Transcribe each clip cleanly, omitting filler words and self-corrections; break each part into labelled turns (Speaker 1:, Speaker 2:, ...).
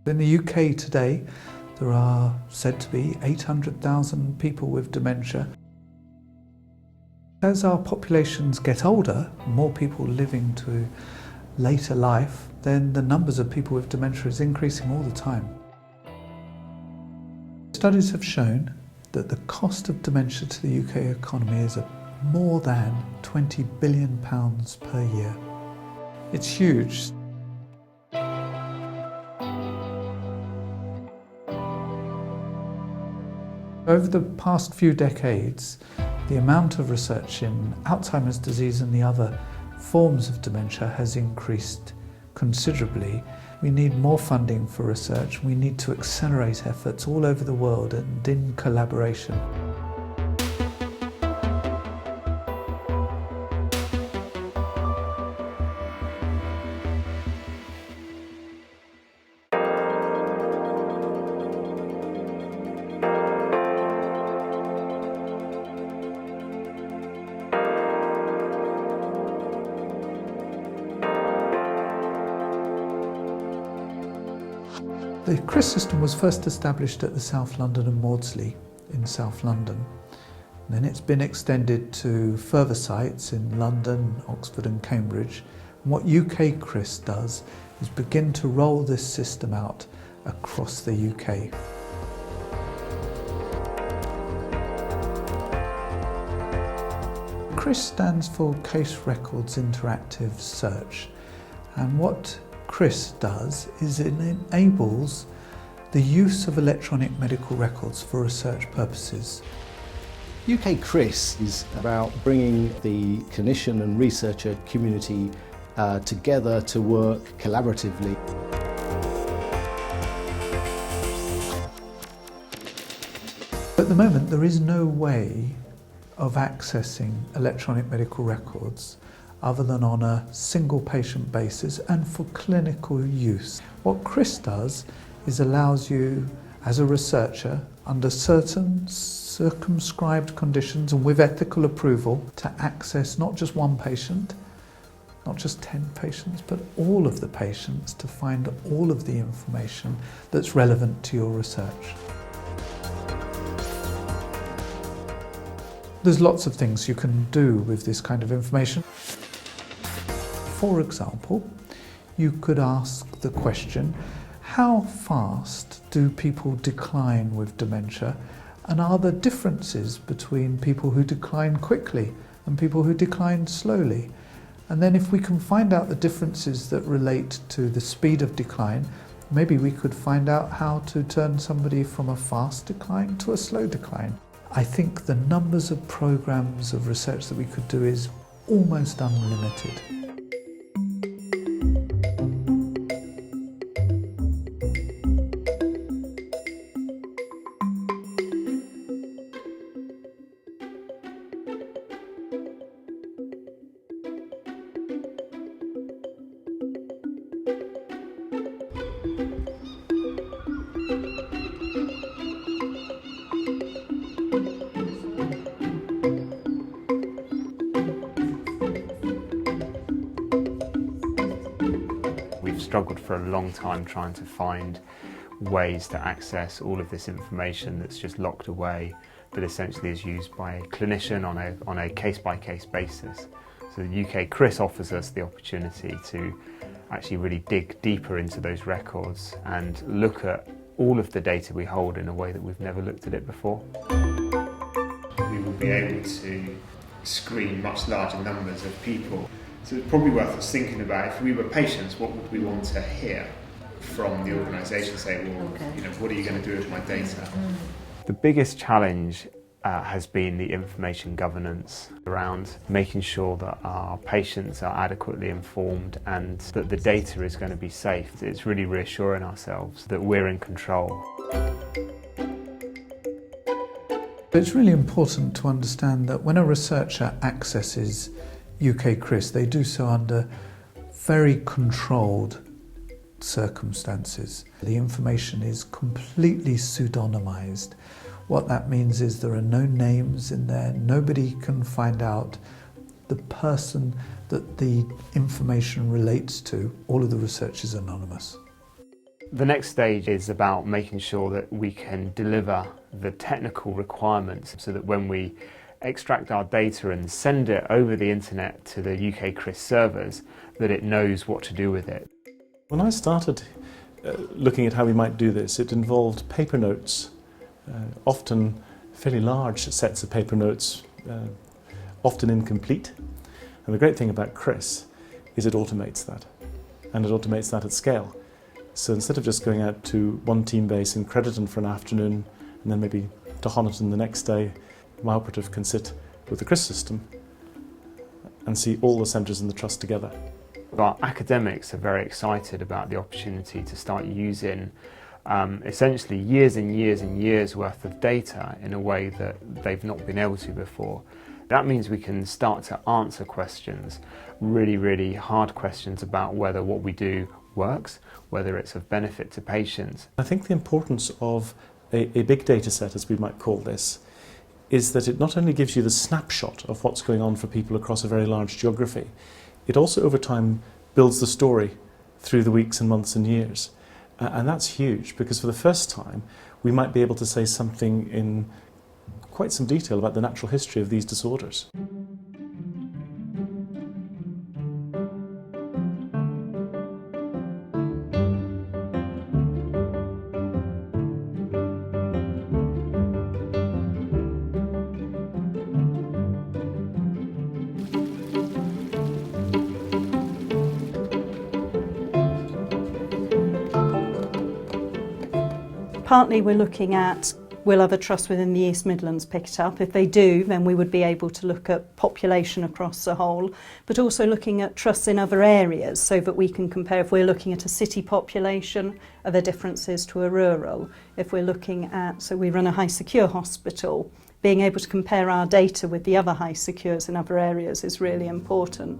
Speaker 1: In the UK today, there are said to be 800,000 people with dementia. As our populations get older, more people living to later life, then the numbers of people with dementia is increasing all the time. Studies have shown that the cost of dementia to the UK economy is more than £20 billion per year. It's huge. Over the past few decades, the amount of research in Alzheimer's disease and the other forms of dementia has increased considerably. We need more funding for research. We need to accelerate efforts all over the world and in collaboration. The CRIS system was first established at the South London and Maudsley in South London. And then it's been extended to further sites in London, Oxford and Cambridge. And what UK-CRIS does is begin to roll this system out across the UK. CRIS stands for Case Records Interactive Search, and what CRIS does is it enables the use of electronic medical records for research purposes.
Speaker 2: UK-CRIS is about bringing the clinician and researcher community together to work collaboratively.
Speaker 1: At the moment, there is no way of accessing electronic medical records other than on a single patient basis and for clinical use. What CRIS does is allows you as a researcher under certain circumscribed conditions and with ethical approval to access not just one patient, not just 10 patients, but all of the patients to find all of the information that's relevant to your research. There's lots of things you can do with this kind of information. For example, you could ask the question, how fast do people decline with dementia, and are there differences between people who decline quickly and people who decline slowly? And then if we can find out the differences that relate to the speed of decline, maybe we could find out how to turn somebody from a fast decline to a slow decline. I think the numbers of programs of research that we could do is almost unlimited.
Speaker 3: We've struggled for a long time trying to find ways to access all of this information that's just locked away, but essentially is used by a clinician on a case-by-case basis. So the UK-CRIS offers us the opportunity to actually really dig deeper into those records and look at all of the data we hold in a way that we've never looked at it before.
Speaker 4: We will be able to screen much larger numbers of people. So it's probably worth us thinking about, if we were patients, what would we want to hear from the organisation? Say, well, what are you going to do with my data?
Speaker 3: The biggest challenge has been the information governance around making sure that our patients are adequately informed and that the data is going to be safe. It's really reassuring ourselves that we're in control.
Speaker 1: It's really important to understand that when a researcher accesses UK-CRIS, they do so under very controlled circumstances. The information is completely pseudonymized. What that means is there are no names in there. Nobody can find out the person that the information relates to. All of the research is anonymous.
Speaker 3: The next stage is about making sure that we can deliver the technical requirements so that when we extract our data and send it over the internet to the UK-CRIS servers, that it knows what to do with it.
Speaker 5: When I started looking at how we might do this, it involved paper notes, often fairly large sets of paper notes, often incomplete. And the great thing about CRIS is it automates that, and it automates that at scale. So instead of just going out to one team base in Crediton for an afternoon and then maybe to Honiton the next day, my operative can sit with the CRIS system and see all the centres in the trust together.
Speaker 3: Our academics are very excited about the opportunity to start using essentially years and years and years worth of data in a way that they've not been able to before. That means we can start to answer questions, really hard questions about whether what we do works, whether it's of benefit to patients.
Speaker 5: I think the importance of a big data set, as we might call this, is that it not only gives you the snapshot of what's going on for people across a very large geography, it also over time builds the story through the weeks and months and years. And that's huge, because for the first time we might be able to say something in quite some detail about the natural history of these disorders.
Speaker 6: Partly we're looking at, will other trusts within the East Midlands pick it up? If they do, then we would be able to look at population across the whole, but also looking at trusts in other areas so that we can compare. If we're looking at a city population, are there differences to a rural? If we're looking at, so we run a high secure hospital, being able to compare our data with the other high secures in other areas is really important.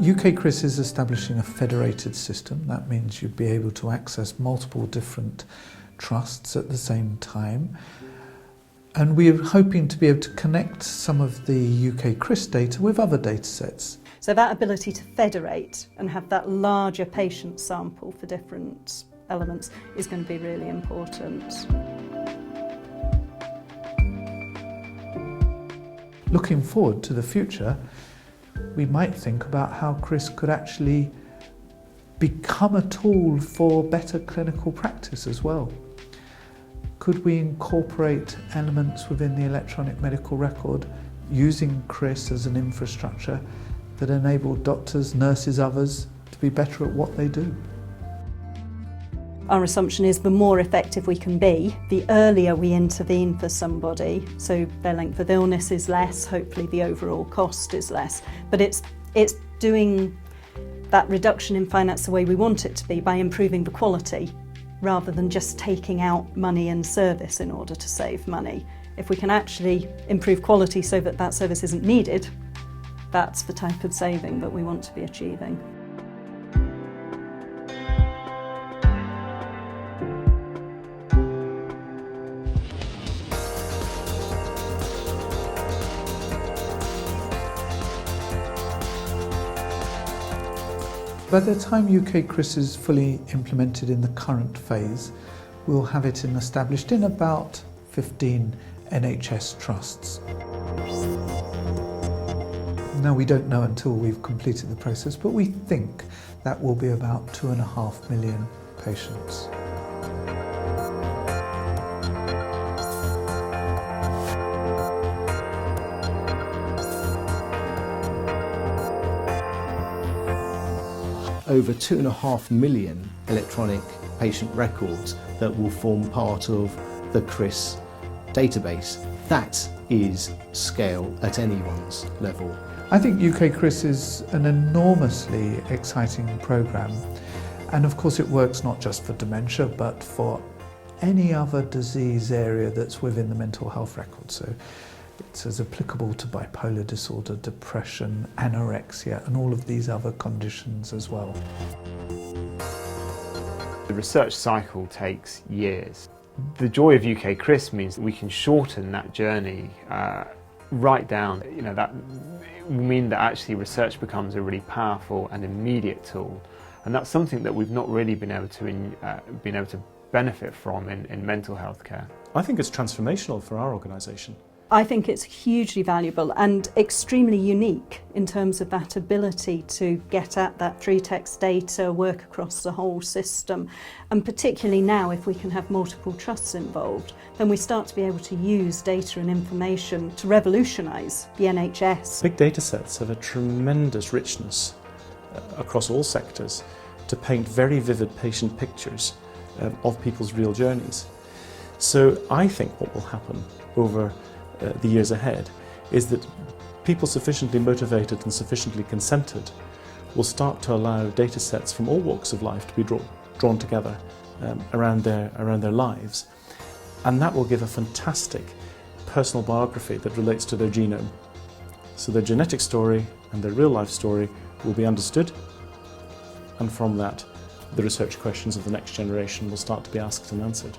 Speaker 1: UK-CRIS is establishing a federated system. That means you'd be able to access multiple different trusts at the same time. And we're hoping to be able to connect some of the UK-CRIS data with other data sets.
Speaker 6: So that ability to federate and have that larger patient sample for different elements is going to be really important.
Speaker 1: Looking forward to the future, we might think about how CRIS could actually become a tool for better clinical practice as well. Could we incorporate elements within the electronic medical record using CRIS as an infrastructure that enable doctors, nurses, others to be better at what they do?
Speaker 6: Our assumption is the more effective we can be, the earlier we intervene for somebody, so their length of illness is less, hopefully the overall cost is less. But it's doing that reduction in finance the way we want it to be by improving the quality rather than just taking out money and service in order to save money. If we can actually improve quality so that that service isn't needed, that's the type of saving that we want to be achieving.
Speaker 1: By the time UK-CRIS is fully implemented in the current phase, we'll have it established in about 15 NHS trusts. Now, we don't know until we've completed the process, but we think that will be about 2.5 million patients.
Speaker 2: Over 2.5 million electronic patient records that will form part of the CRIS database. That is scale at anyone's level.
Speaker 1: I think UK-CRIS is an enormously exciting programme, and of course it works not just for dementia but for any other disease area that's within the mental health record. So it's as applicable to bipolar disorder, depression, anorexia and all of these other conditions as well.
Speaker 3: The research cycle takes years. The joy of UK-CRIS means that we can shorten that journey right down. That will mean that actually research becomes a really powerful and immediate tool And that's something that we've not really been able to benefit from in mental health care.
Speaker 5: I think it's transformational for our organisation.
Speaker 6: I think it's hugely valuable and extremely unique in terms of that ability to get at that through-text data, work across the whole system, and particularly now if we can have multiple trusts involved, then we start to be able to use data and information to revolutionise the NHS.
Speaker 5: Big data sets have a tremendous richness across all sectors to paint very vivid patient pictures of people's real journeys. So I think what will happen over the years ahead is that people sufficiently motivated and sufficiently consented will start to allow data sets from all walks of life to be drawn together around their lives, and that will give a fantastic personal biography that relates to their genome. So their genetic story and their real life story will be understood, and from that the research questions of the next generation will start to be asked and answered.